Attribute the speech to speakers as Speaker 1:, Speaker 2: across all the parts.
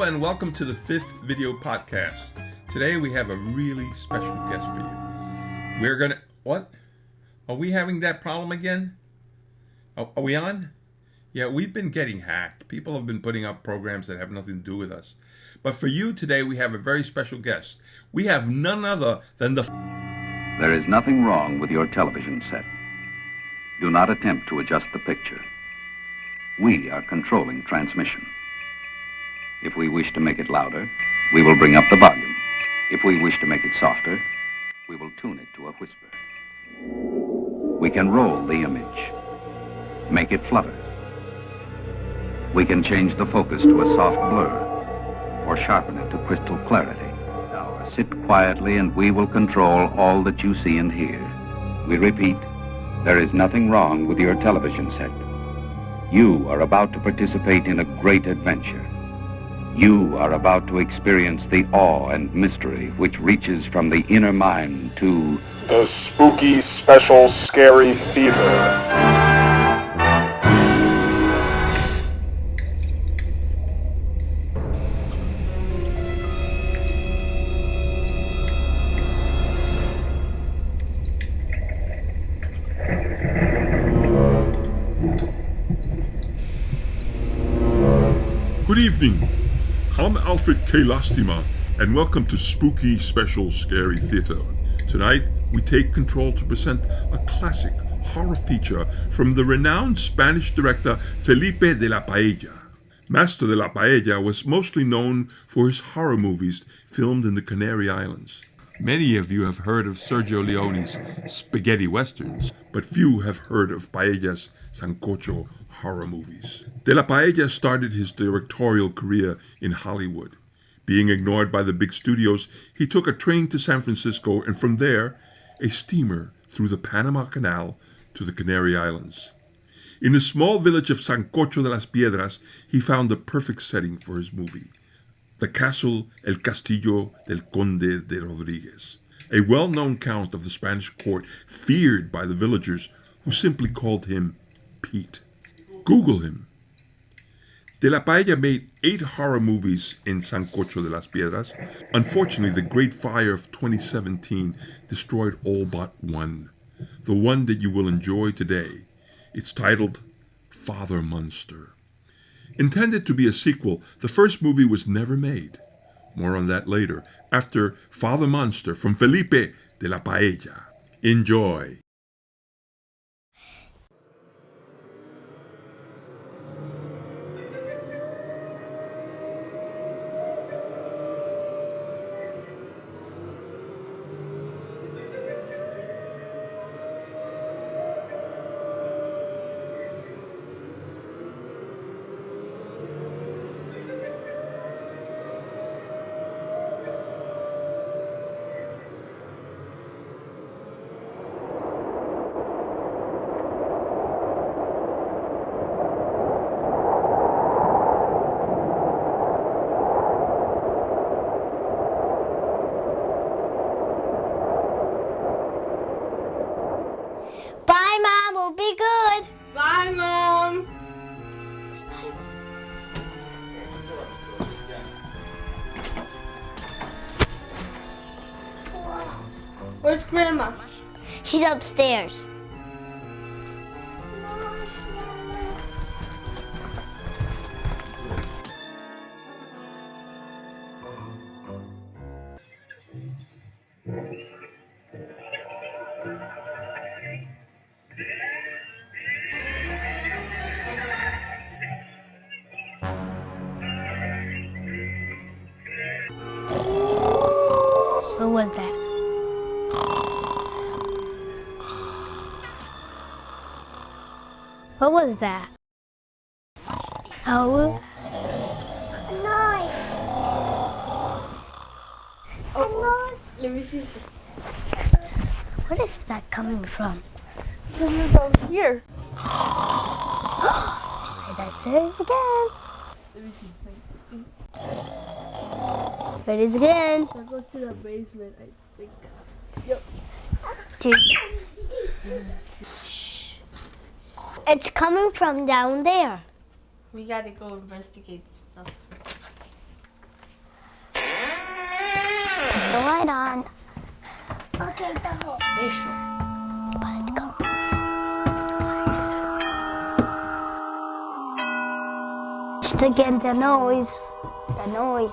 Speaker 1: Hello and welcome to the 5th video podcast. Today we have a really special guest for you. What? Are we having that problem again? Are we on? Yeah, we've been getting hacked. People have been putting up programs that have nothing to do with us. But for you today, we have a very special guest. We have none other than the...
Speaker 2: There is nothing wrong with your television set. Do not attempt to adjust the picture. We are controlling transmission. If we wish to make it louder, we will bring up the volume. If we wish to make it softer, we will tune it to a whisper. We can roll the image, make it flutter. We can change the focus to a soft blur, or sharpen it to crystal clarity. Now sit quietly and we will control all that you see and hear. We repeat, there is nothing wrong with your television set. You are about to participate in a great adventure. You are about to experience the awe and mystery which reaches from the inner mind to
Speaker 3: the Spooky Special Scary Theater.
Speaker 4: Good evening. I'm Alfred K. Lastima, and welcome to Spooky Special Scary Theater. Tonight, we take control to present a classic horror feature from the renowned Spanish director Felipe de la Paella. Master de la Paella was mostly known for his horror movies filmed in the Canary Islands. Many of you have heard of Sergio Leone's spaghetti westerns, but few have heard of Paella's sancocho horror movies. De la Paella started his directorial career in Hollywood. Being ignored by the big studios, he took a train to San Francisco and from there, a steamer through the Panama Canal to the Canary Islands. In the small village of Sancocho de las Piedras, he found the perfect setting for his movie, the castle El Castillo del Conde de Rodriguez, a well-known count of the Spanish court feared by the villagers who simply called him Pete. Google him. De la Paella made 8 horror movies in Sancocho de las Piedras. Unfortunately, the Great Fire of 2017 destroyed all but one. The one that you will enjoy today. It's titled Father Monster. Intended to be a sequel, the first movie was never made. More on that later, after Father Monster from Felipe de la Paella. Enjoy.
Speaker 5: Bye, Mom. We'll be good.
Speaker 6: Bye, Mom. Where's Grandma?
Speaker 5: She's upstairs. What was that? What was that? Oh. A knife.
Speaker 6: Let me see.
Speaker 5: What is that coming from?
Speaker 6: Down here.
Speaker 5: Did I say it again?
Speaker 6: Let me see.
Speaker 5: There it is again.
Speaker 6: That goes to the basement, I think.
Speaker 5: Shh. It's coming from down there.
Speaker 6: We gotta go investigate stuff.
Speaker 5: the light on. Okay, the whole. Let's go. Just again, the noise. The noise.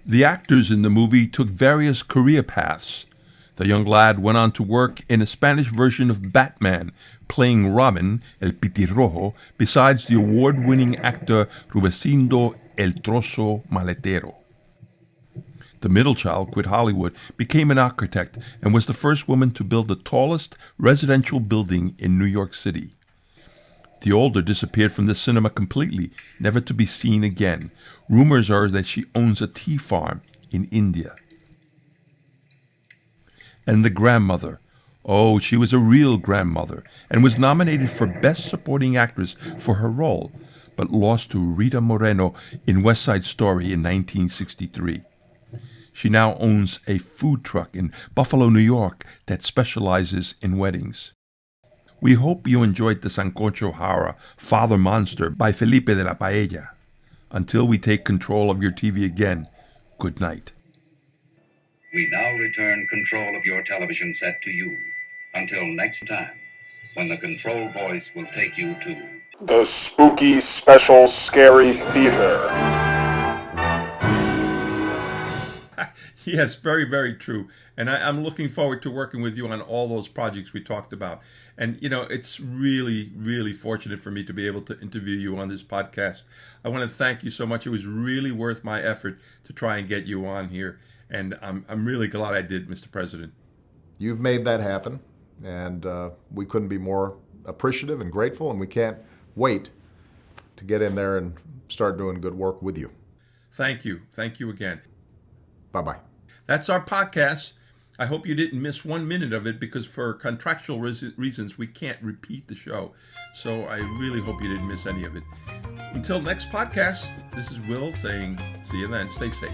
Speaker 1: The actors in the movie took various career paths. The young lad went on to work in a Spanish version of Batman, playing Robin, El Pitirrojo, besides the award-winning actor Rudecindo El Trozo Maletero. The middle child quit Hollywood, became an architect, and was the first woman to build the tallest residential building in New York City. The older disappeared from the cinema completely, never to be seen again. Rumors are that she owns a tea farm in India. And the grandmother. Oh, she was a real grandmother, and was nominated for Best Supporting Actress for her role, but lost to Rita Moreno in West Side Story in 1963. She now owns a food truck in Buffalo, New York that specializes in weddings. We hope you enjoyed the Sancocho Horror, Father Monster by Felipe de la Paella. Until we take control of your TV again, good night.
Speaker 2: We now return control of your television set to you. Until next time, when the control voice will take you to
Speaker 3: The Spooky Special Scary Theater.
Speaker 1: Yes, very, very true. And I'm looking forward to working with you on all those projects we talked about. And, you know, it's really, really fortunate for me to be able to interview you on this podcast. I want to thank you so much. It was really worth my effort to try and get you on here. And I'm really glad I did, Mr. President.
Speaker 7: You've made that happen, and we couldn't be more appreciative and grateful, and we can't wait to get in there and start doing good work with you.
Speaker 1: Thank you. Thank you again.
Speaker 7: Bye-bye.
Speaker 1: That's our podcast. I hope you didn't miss 1 minute of it, because for contractual reasons, we can't repeat the show. So I really hope you didn't miss any of it. Until next podcast, this is Will saying, see you then. Stay safe.